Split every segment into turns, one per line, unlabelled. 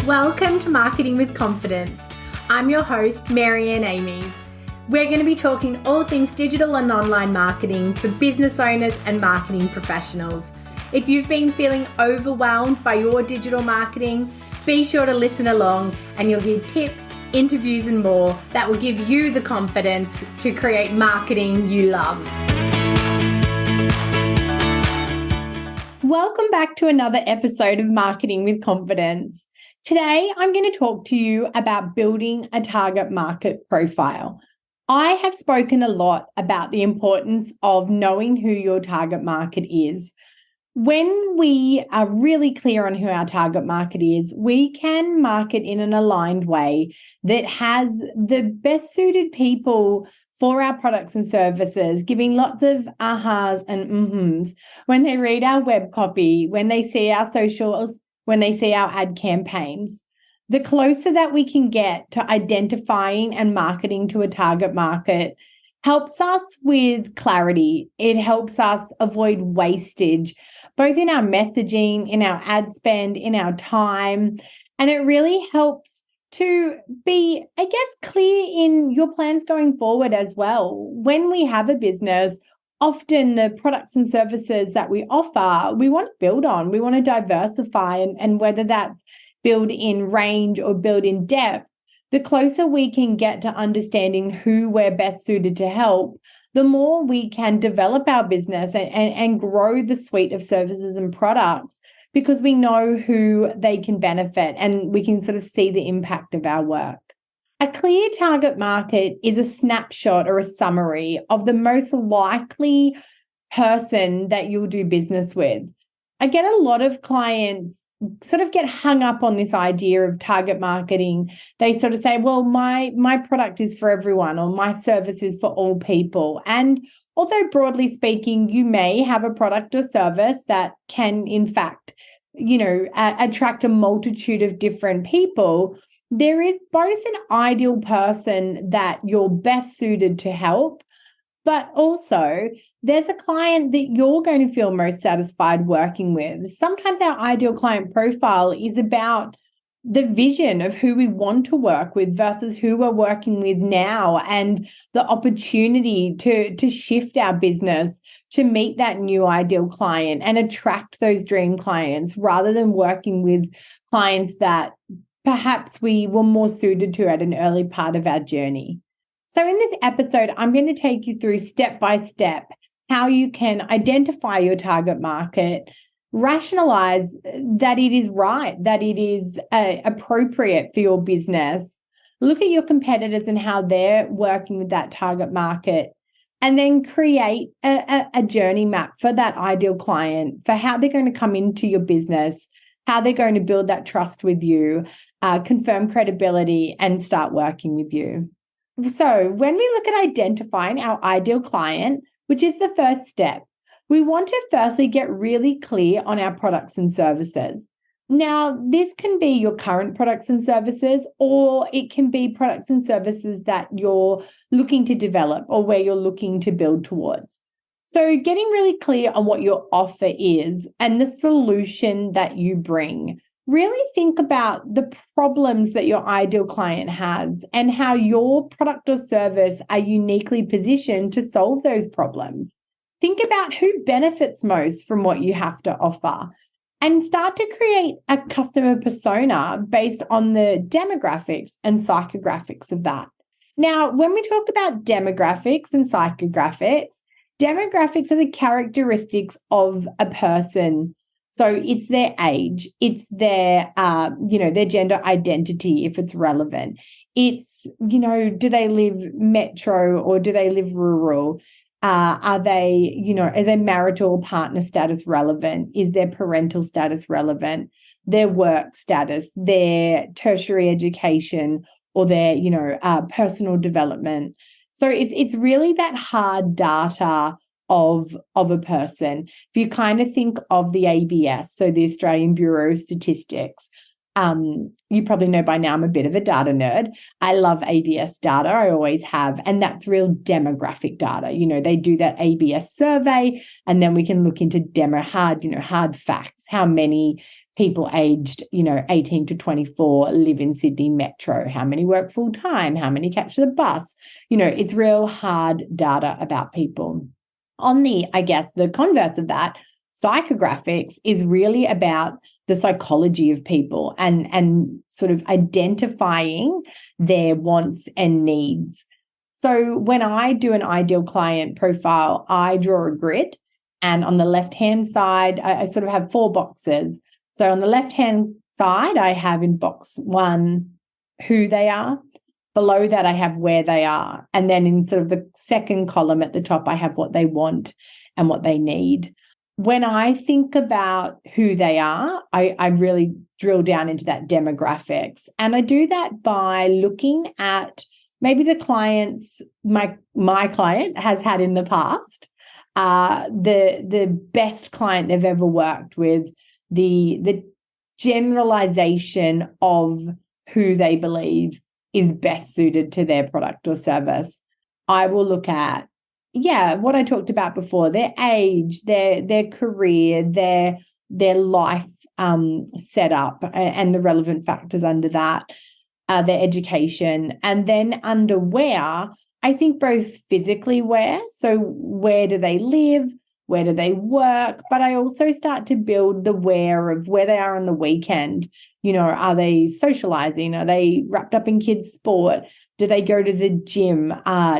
Welcome to Marketing with Confidence. I'm your host, Marianne Amies. We're going to be talking all things digital and online marketing for business owners and marketing professionals. If you've been feeling overwhelmed by your digital marketing, be sure to listen along and you'll hear tips, interviews and more that will give you the confidence to create marketing you love. Welcome back to another episode of Marketing with Confidence. Today, I'm going to talk to you about building a target market profile. I have spoken a lot about the importance of knowing who your target market is. When we are really clear on who our target market is, we can market in an aligned way that has the best suited people for our products and services, giving lots of ahas and mhms when they read our web copy, when they see our socials, when they see our ad campaigns. The closer that we can get to identifying and marketing to a target market helps us with clarity. It helps us avoid wastage, both in our messaging, in our ad spend, in our time. And it really helps to be, clear in your plans going forward as well. When we have a business, often the products and services that we offer, we want to build on, we want to diversify, and whether that's build in range or build in depth, the closer we can get to understanding who we're best suited to help, the more we can develop our business and grow the suite of services and products because we know who they can benefit and we can sort of see the impact of our work. A clear target market is a snapshot or a summary of the most likely person that you'll do business with. I get a lot of clients sort of get hung up on this idea of target marketing. They sort of say, well, my product is for everyone or my service is for all people. And although broadly speaking, you may have a product or service that can, in fact, attract a multitude of different people, there is both an ideal person that you're best suited to help, but also there's a client that you're going to feel most satisfied working with. Sometimes our ideal client profile is about the vision of who we want to work with versus who we're working with now and the opportunity to shift our business to meet that new ideal client and attract those dream clients rather than working with clients that perhaps we were more suited to at an early part of our journey. So in this episode, I'm going to take you through step by step how you can identify your target market, rationalize that it is right, that it is appropriate for your business, look at your competitors and how they're working with that target market, and then create a journey map for that ideal client, for how they're going to come into your business, how they're going to build that trust with you, confirm credibility, and start working with you. So when we look at identifying our ideal client, which is the first step, we want to firstly get really clear on our products and services. Now, this can be your current products and services, or it can be products and services that you're looking to develop or where you're looking to build towards. So getting really clear on what your offer is and the solution that you bring. Really think about the problems that your ideal client has and how your product or service are uniquely positioned to solve those problems. Think about who benefits most from what you have to offer and start to create a customer persona based on the demographics and psychographics of that. Now, when we talk about demographics and psychographics, demographics are the characteristics of a person. So it's their age, it's their, their gender identity, if it's relevant. It's, do they live metro or do they live rural? Are their marital personal status relevant? Is their parental status relevant? Their work status, their tertiary education, or their, personal development. So it's really that hard data of a person. If you kind of think of the ABS, so the Australian Bureau of Statistics, You probably know by now I'm a bit of a data nerd. I love ABS data. I always have. And that's real demographic data. They do that ABS survey, and then we can look into hard facts. How many people aged, 18 to 24 live in Sydney Metro? How many work full time? How many catch the bus? It's real hard data about people. On the converse of that, psychographics is really about the psychology of people and sort of identifying their wants and needs. So when I do an ideal client profile, I draw a grid, and on the left-hand side, I sort of have 4 boxes. So on the left-hand side, I have in box 1 who they are. Below that, I have where they are. And then in sort of the second column at the top, I have what they want and what they need. When I think about who they are, I really drill down into that demographics. And I do that by looking at maybe the clients my client has had in the past, the best client they've ever worked with, the generalization of who they believe is best suited to their product or service. I will look at what I talked about before, their age, their career, their life setup, and the relevant factors under that, their education. And then under where, I think both physically where, so where do they live, where do they work, but I also start to build the where of where they are on the weekend. Are they socializing? Are they wrapped up in kids' sport? Do they go to the gym?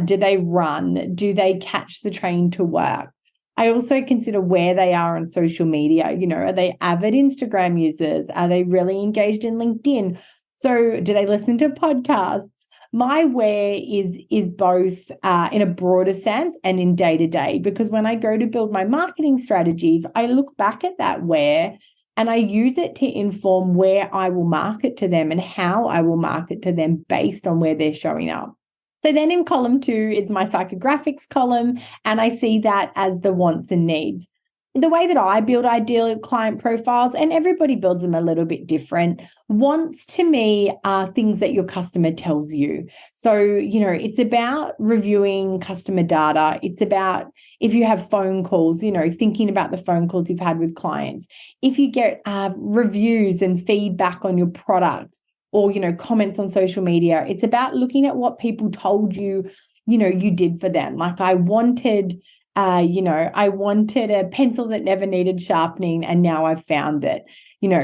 Do they run? Do they catch the train to work? I also consider where they are on social media. Are they avid Instagram users? Are they really engaged in LinkedIn? So do they listen to podcasts? My where is both in a broader sense and in day-to-day, because when I go to build my marketing strategies, I look back at that where and I use it to inform where I will market to them and how I will market to them based on where they're showing up. So then in column 2 is my psychographics column, and I see that as the wants and needs. The way that I build ideal client profiles, and everybody builds them a little bit different, wants to me are things that your customer tells you. So, it's about reviewing customer data. It's about if you have phone calls, thinking about the phone calls you've had with clients. If you get reviews and feedback on your product, or, comments on social media, it's about looking at what people told you, you did for them. Like I wanted a pencil that never needed sharpening, and now I've found it.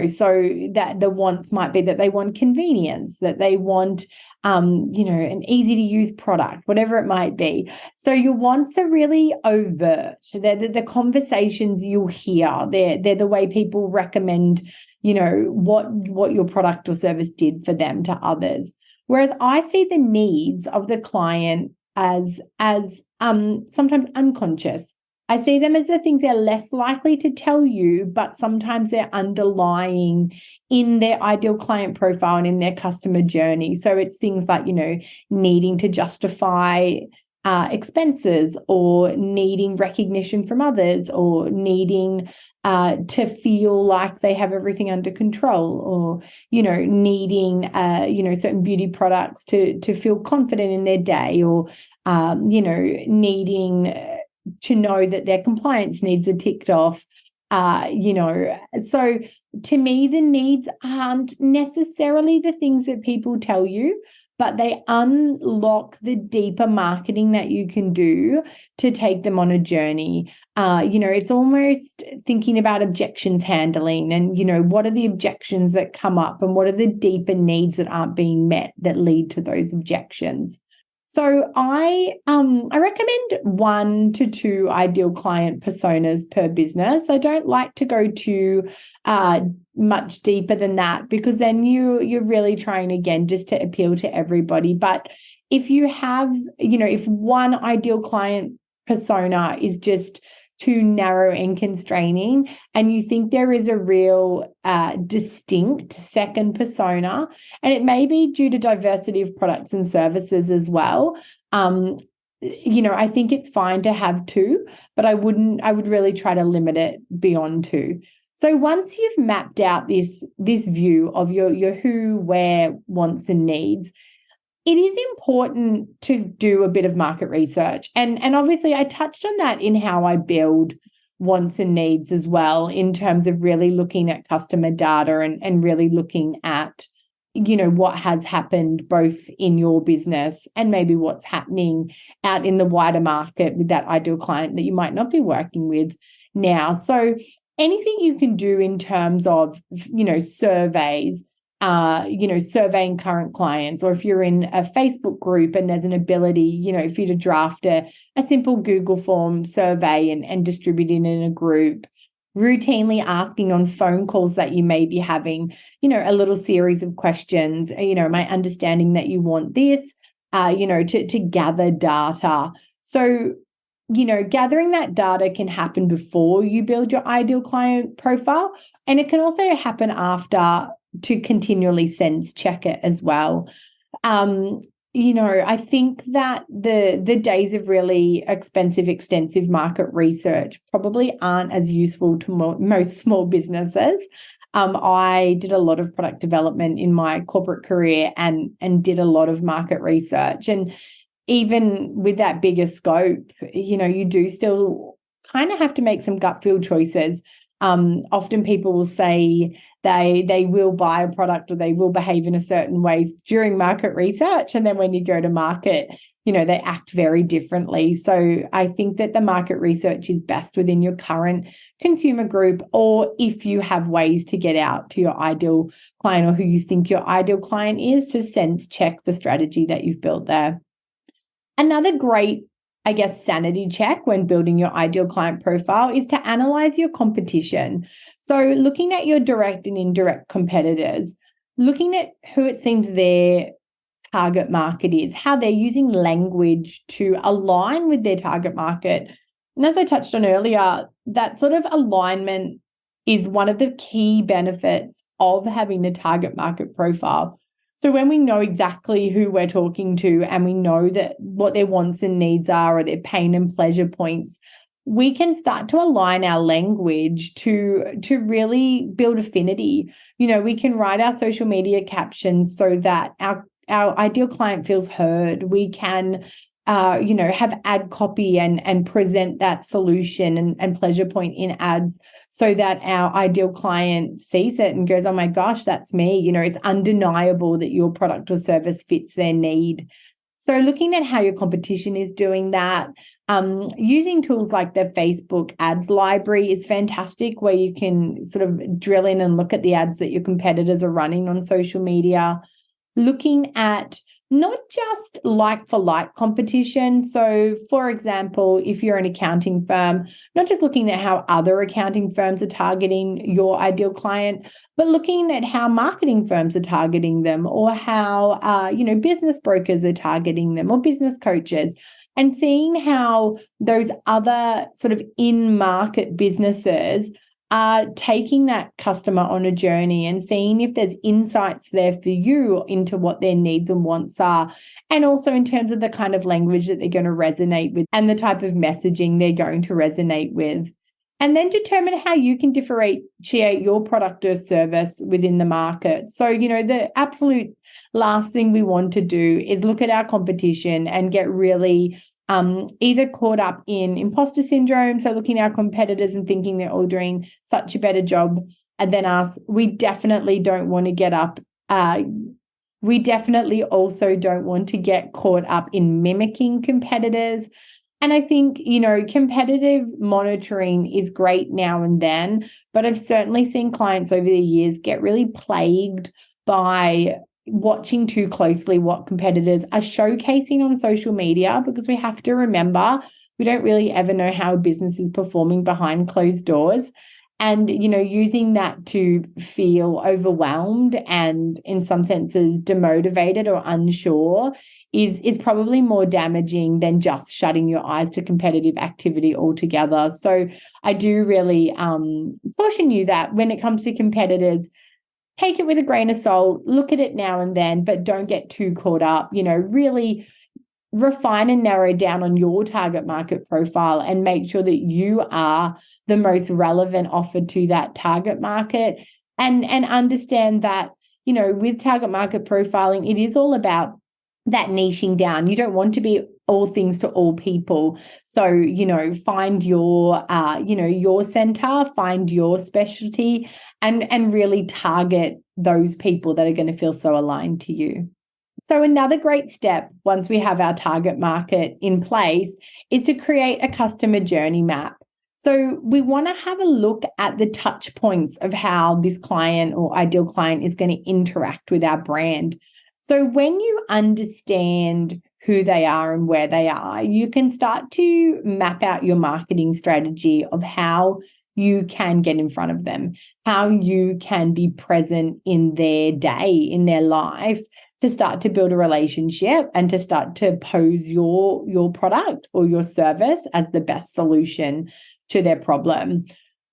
So that the wants might be that they want convenience, that they want, an easy to use product, whatever it might be. So your wants are really overt. They're the conversations you'll hear. They're the way people recommend, what your product or service did for them to others. Whereas I see the needs of the client as sometimes unconscious. I see them as the things they're less likely to tell you, but sometimes they're underlying in their ideal client profile and in their customer journey. So it's things like, needing to justify expenses, or needing recognition from others, or needing to feel like they have everything under control, or, needing, certain beauty products to feel confident in their day, or, needing to know that their compliance needs are ticked off. So to me, the needs aren't necessarily the things that people tell you, but they unlock the deeper marketing that you can do to take them on a journey. It's almost thinking about objections handling and, what are the objections that come up and what are the deeper needs that aren't being met that lead to those objections. So I recommend 1 to 2 ideal client personas per business. I don't like to go too much deeper than that, because then you're really trying again just to appeal to everybody. But if you have, if one ideal client persona is just too narrow and constraining, and you think there is a real distinct second persona, and it may be due to diversity of products and services as well. I think it's fine to have 2, but I would really try to limit it beyond 2. So once you've mapped out this view of your who, where, wants, and needs, it is important to do a bit of market research. And obviously I touched on that in how I build wants and needs as well, in terms of really looking at customer data and really looking at, what has happened both in your business and maybe what's happening out in the wider market with that ideal client that you might not be working with now. So anything you can do in terms of, surveys, surveying current clients, or if you're in a Facebook group and there's an ability, for you to draft a simple Google form survey and distribute it in a group, routinely asking on phone calls that you may be having, a little series of questions, my understanding that you want this, to gather data. So, gathering that data can happen before you build your ideal client profile, and it can also happen after, to continually sense check it as well. I think that the days of really expensive, extensive market research probably aren't as useful to most small businesses. I did a lot of product development in my corporate career and did a lot of market research. And even with that bigger scope, you do still kind of have to make some gut feel choices. Often people will say they will buy a product or they will behave in a certain way during market research, and then when you go to market, they act very differently. So I think that the market research is best within your current consumer group, or if you have ways to get out to your ideal client or who you think your ideal client is, to sense check the strategy that you've built there. Another great, sanity check when building your ideal client profile is to analyze your competition. So looking at your direct and indirect competitors, looking at who it seems their target market is, how they're using language to align with their target market. And as I touched on earlier, that sort of alignment is one of the key benefits of having a target market profile. So when we know exactly who we're talking to and we know that what their wants and needs are, or their pain and pleasure points, we can start to align our language to really build affinity. We can write our social media captions so that our ideal client feels heard. We can have ad copy and present that solution and pleasure point in ads so that our ideal client sees it and goes, oh my gosh, that's me. It's undeniable that your product or service fits their need. So looking at how your competition is doing that, using tools like the Facebook ads library is fantastic, where you can sort of drill in and look at the ads that your competitors are running on social media. Looking at not just like-for-like competition. So, for example, if you're an accounting firm, not just looking at how other accounting firms are targeting your ideal client, but looking at how marketing firms are targeting them, or how, business brokers are targeting them, or business coaches, and seeing how those other sort of in-market businesses are taking that customer on a journey and seeing if there's insights there for you into what their needs and wants are, and also in terms of the kind of language that they're going to resonate with and the type of messaging they're going to resonate with. And then determine how you can differentiate your product or service within the market. So, the absolute last thing we want to do is look at our competition and get really either caught up in imposter syndrome, so looking at our competitors and thinking they're all doing such a better job than us. We definitely don't want to get up. We definitely also don't want to get caught up in mimicking competitors. And I think, competitive monitoring is great now and then, but I've certainly seen clients over the years get really plagued by watching too closely what competitors are showcasing on social media, because we have to remember we don't really ever know how a business is performing behind closed doors. And, using that to feel overwhelmed and in some senses demotivated or unsure is probably more damaging than just shutting your eyes to competitive activity altogether. So I do really caution you that when it comes to competitors, take it with a grain of salt, look at it now and then, but don't get too caught up. Really refine and narrow down on your target market profile and make sure that you are the most relevant offer to that target market, and understand that, with target market profiling, it is all about that niching down. You don't want to be all things to all people. So, find your, your center, find your specialty, and really target those people that are going to feel so aligned to you. So another great step, once we have our target market in place, is to create a customer journey map. So we want to have a look at the touch points of how this client or ideal client is going to interact with our brand. So when you understand who they are and where they are, you can start to map out your marketing strategy of how you can get in front of them, how you can be present in their day, in their life, to start to build a relationship and to start to pose your product or your service as the best solution to their problem.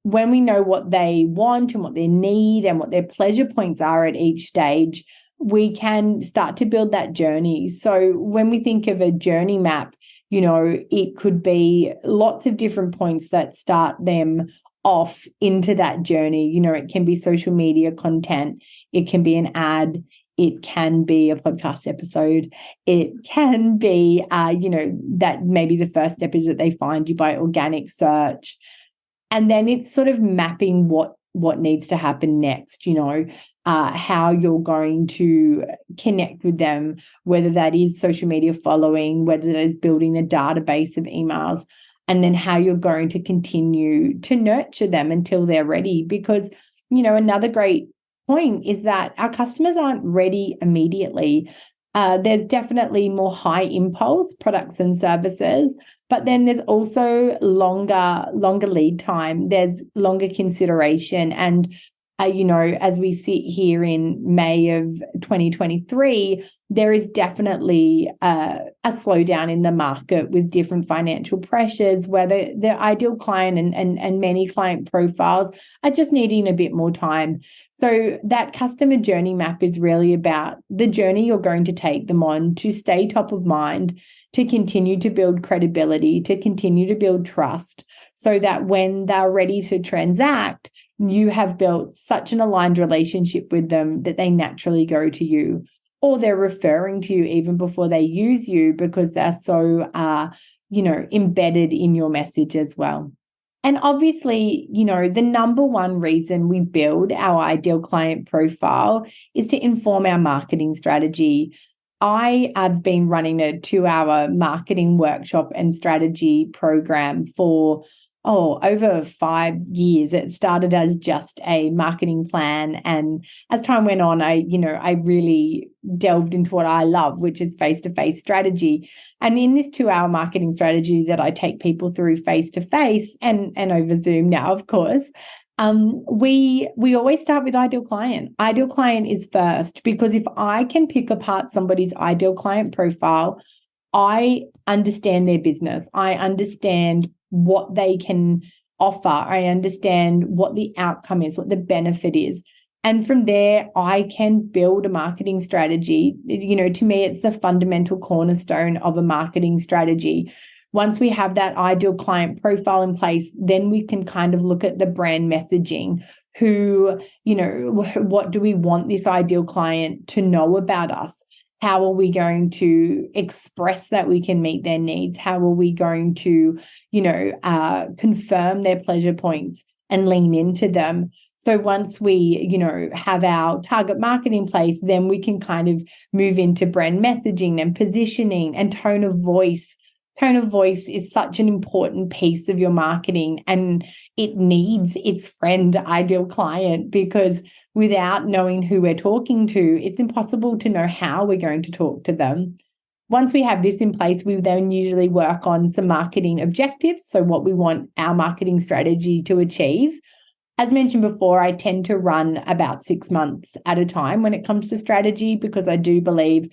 When we know what they want and what they need and what their pleasure points are at each stage, we can start to build that journey. So when we think of a journey map, it could be lots of different points that start them off into that journey. It can be social media content, it can be an ad, it can be a podcast episode, it can be, that maybe the first step is that they find you by organic search. And then it's sort of mapping what needs to happen next, how you're going to connect with them, whether that is social media following, whether that is building a database of emails, and then how you're going to continue to nurture them until they're ready. Because, another great point is that our customers aren't ready immediately. There's definitely more high impulse products and services, but then there's also longer lead time. There's longer consideration. And, as we sit here in May of 2023, there is definitely a slowdown in the market with different financial pressures, where the ideal client and many client profiles are just needing a bit more time. So that customer journey map is really about the journey you're going to take them on to stay top of mind, to continue to build credibility, to continue to build trust, so that when they're ready to transact, you have built such an aligned relationship with them that they naturally go to you, or they're referring to you even before they use you, because they're so, embedded in your message as well. And obviously, the number one reason we build our ideal client profile is to inform our marketing strategy. I have been running a 2-hour marketing workshop and strategy program for over 5 years. It started as just a marketing plan, and as time went on, I really delved into what I love, which is face-to-face strategy. And in this 2-hour marketing strategy that I take people through face-to-face and over Zoom now, of course, we always start with ideal client. Ideal client is first, because if I can pick apart somebody's ideal client profile, I understand their business. I understand what they can offer. I understand what the outcome is, what the benefit is. And from there, I can build a marketing strategy. To me, it's the fundamental cornerstone of a marketing strategy. Once we have that ideal client profile in place, then we can kind of look at the brand messaging. What do we want this ideal client to know about us? How are we going to express that we can meet their needs? How are we going to, confirm their pleasure points and lean into them? So once we, have our target market in place, then we can kind of move into brand messaging and positioning and tone of voice. Tone of voice is such an important piece of your marketing, and it needs its friend ideal client, because without knowing who we're talking to, it's impossible to know how we're going to talk to them. Once we have this in place, we then usually work on some marketing objectives. So what we want our marketing strategy to achieve. As mentioned before, I tend to run about 6 months at a time when it comes to strategy, because I do believe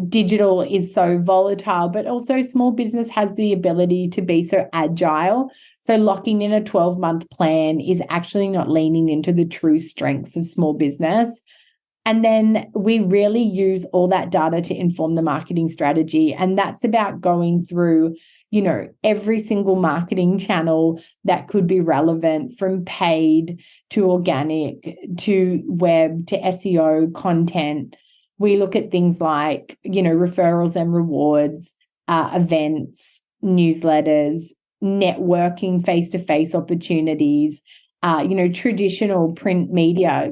digital is so volatile, but also small business has the ability to be so agile. So locking in a 12-month plan is actually not leaning into the true strengths of small business. And then we really use all that data to inform the marketing strategy. And that's about going through, every single marketing channel that could be relevant, from paid to organic to web to SEO content. We look at things like, referrals and rewards, events, newsletters, networking, face-to-face opportunities, traditional print media.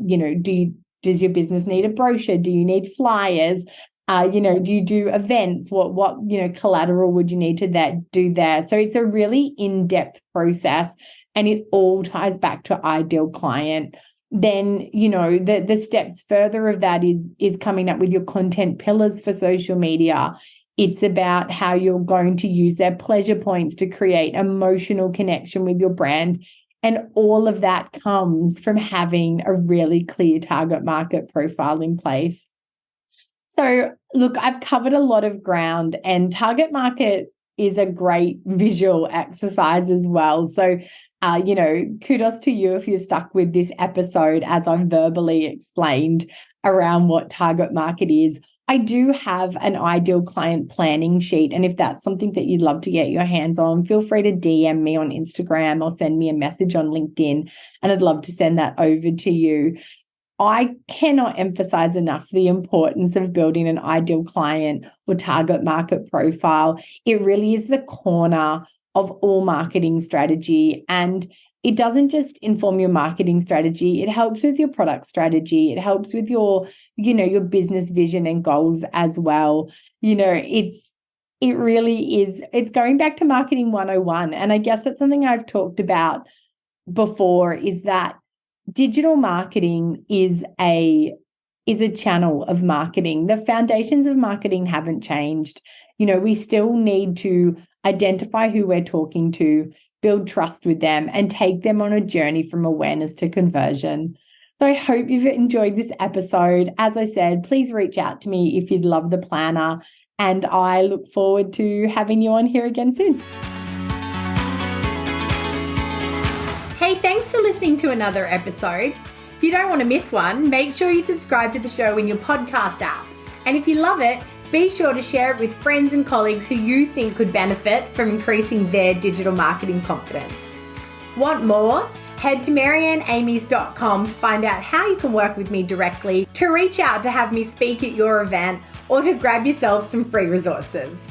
Does your business need a brochure? Do you need flyers? Do you do events? What collateral would you need to do there? So it's a really in-depth process, and it all ties back to ideal client. Then, the steps further of that is coming up with your content pillars for social media. It's about how you're going to use their pleasure points to create emotional connection with your brand. And all of that comes from having a really clear target market profile in place. So, look, I've covered a lot of ground, and target market is a great visual exercise as well. So, kudos to you if you're stuck with this episode as I've verbally explained around what target market is. I do have an ideal client planning sheet. And if that's something that you'd love to get your hands on, feel free to DM me on Instagram or send me a message on LinkedIn, and I'd love to send that over to you. I cannot emphasize enough the importance of building an ideal client or target market profile. It really is the corner of all marketing strategy. And it doesn't just inform your marketing strategy. It helps with your product strategy. It helps with your business vision and goals as well. It really is. It's going back to marketing 101. And I guess that's something I've talked about before, is that digital marketing is a channel of marketing. The foundations of marketing haven't changed. We still need to identify who we're talking to, build trust with them, and take them on a journey from awareness to conversion. So I hope you've enjoyed this episode. As I said, please reach out to me if you'd love the planner, and I look forward to having you on here again soon. Hey, thanks for listening to another episode. If you don't want to miss one, make sure you subscribe to the show in your podcast app. And if you love it, be sure to share it with friends and colleagues who you think could benefit from increasing their digital marketing confidence. Want more? Head to maryanneamies.com to find out how you can work with me directly, to reach out to have me speak at your event, or to grab yourself some free resources.